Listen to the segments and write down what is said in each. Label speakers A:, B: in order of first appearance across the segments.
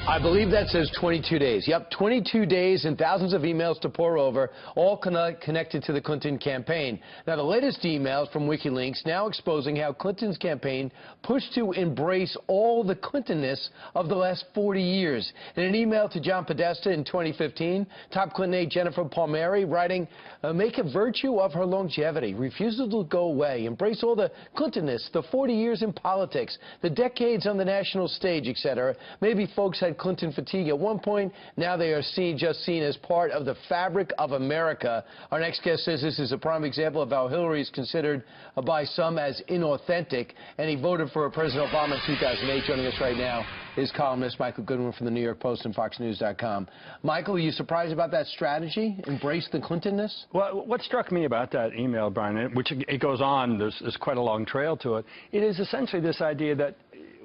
A: I believe that says 22 days. Yep, 22 days and thousands of emails to pour over, all connected to the Clinton campaign. Now, the latest emails from WikiLeaks now exposing how Clinton's campaign pushed to embrace all the Clintonness of the last 40 years. In an email to John Podesta in 2015, top Clinton aide Jennifer Palmieri writing, make a virtue of her longevity, refusal to go away, embrace all the Clintonness, the 40 years in politics, the decades on the national stage, etc. Maybe folks had Clinton fatigue at one point. Now they are just seen as part of the fabric of America. Our next guest says this is a prime example of how Hillary is considered by some as inauthentic, and he voted for President Obama in 2008. Joining us right now is columnist Michael Goodwin from the New York Post and FoxNews.com. Michael, are you surprised about that strategy? Embrace the Clintonness?
B: Well, what struck me about that email, Brian, which it goes on, there's quite a long trail to it, it is essentially this idea that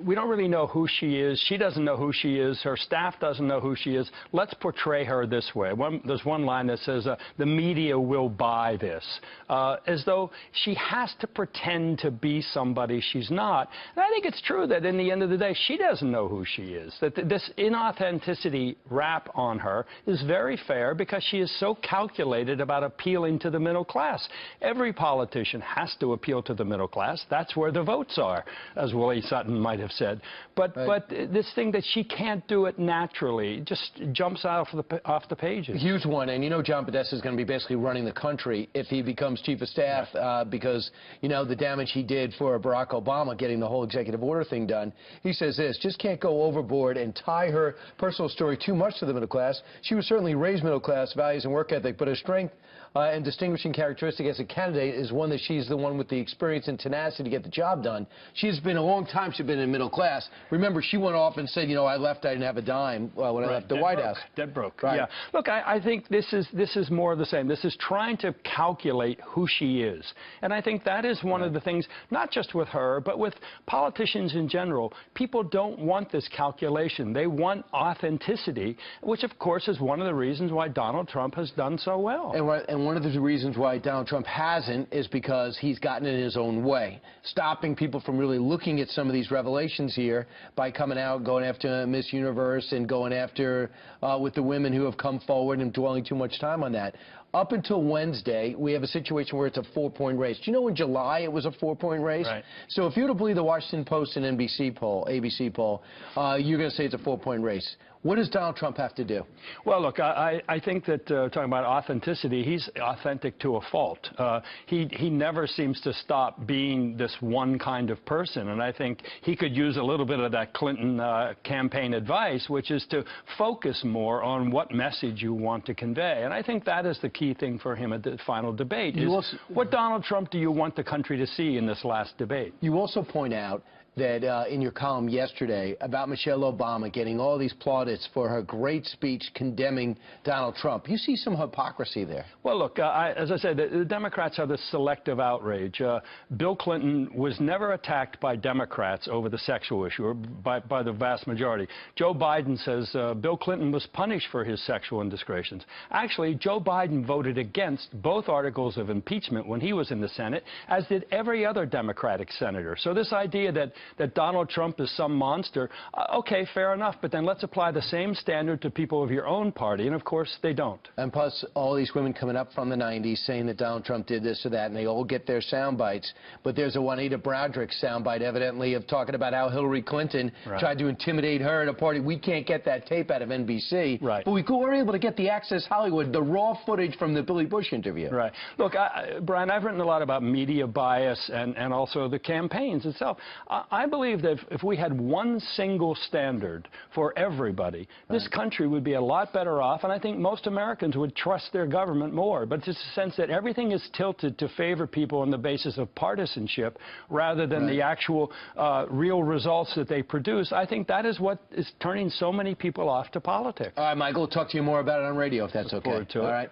B: we don't really know who she is. She doesn't know who she is. Her staff doesn't know who she is. Let's portray her this way. There's one line that says, the media will buy this, as though she has to pretend to be somebody she's not. And I think it's true that in the end of the day, she doesn't know who she is, that this inauthenticity rap on her is very fair because she is so calculated about appealing to the middle class. Every politician has to appeal to the middle class. That's where the votes are, as Willie Sutton might have said. But this thing that she can't do it naturally just jumps out off the pages.
A: A huge one, and you know John Podesta is going to be basically running the country if he becomes chief of staff, because, you know, the damage he did for Barack Obama getting the whole executive order thing done. He says this, just can't go overboard and tie her personal story too much to the middle class. She was certainly raised middle class, values and work ethic, but her strength and distinguishing characteristic as a candidate is one that she's the one with the experience and tenacity to get the job done. She's been a long time, she's been in middle class. Remember, she went off and said, you know, I left, I didn't have a dime when I left the White House.
B: Dead broke.
A: Right.
B: Yeah. Look, I think this is more of the same. This is trying to calculate who she is. And I think that is one of the things, not just with her, but with politicians in general. People don't want this calculation. They want authenticity, which, of course, is one of the reasons why Donald Trump has done so well.
A: And one of the reasons why Donald Trump hasn't is because he's gotten in his own way, stopping people from really looking at some of these revelations here by coming out, going after Miss Universe and going after with the women who have come forward and dwelling too much time on that. Up until Wednesday, we have a situation where it's a 4-point race. Do you know in July it was a 4-point race?
B: Right.
A: So if you were to believe the Washington Post and ABC poll, you're going to say it's a 4-point race. What does Donald Trump have to do?
B: Well, look, I think that talking about authenticity, he's authentic to a fault. He never seems to stop being this one kind of person, and I think he could use a little bit of that Clinton campaign advice, which is to focus more on what message you want to convey. And I think that is the key thing for him at the final debate, is what Donald Trump do you want the country to see in this last debate?
A: You also point out that in your column yesterday about Michelle Obama getting all these plaudits for her great speech condemning Donald Trump. You see some hypocrisy there.
B: Well, look, as I said, the Democrats have this selective outrage. Bill Clinton was never attacked by Democrats over the sexual issue, or by the vast majority. Joe Biden says Bill Clinton was punished for his sexual indiscretions. Actually, Joe Biden voted against both articles of impeachment when he was in the Senate, as did every other Democratic senator. So this idea that Donald Trump is some monster, okay, fair enough, but then let's apply the same standard to people of your own party, and of course they don't.
A: And plus, all these women coming up from the 90s saying that Donald Trump did this or that, and they all get their sound bites. But there's a Juanita Broaddrick sound bite, evidently, of talking about how Hillary Clinton tried to intimidate her at a party. We can't get that tape out of NBC, but we were able to get the Access Hollywood, the raw footage from the Billy Bush interview.
B: Right. Look, Brian, I've written a lot about media bias and also the campaigns itself. I believe that if we had one single standard for everybody, this country would be a lot better off, and I think most Americans would trust their government more. But it's a sense that everything is tilted to favor people on the basis of partisanship rather than the actual real results that they produce. I think that is what is turning so many people off to politics.
A: All right, Michael, we'll talk to you more about it on radio if that's okay.
B: Look forward to it.
A: All right.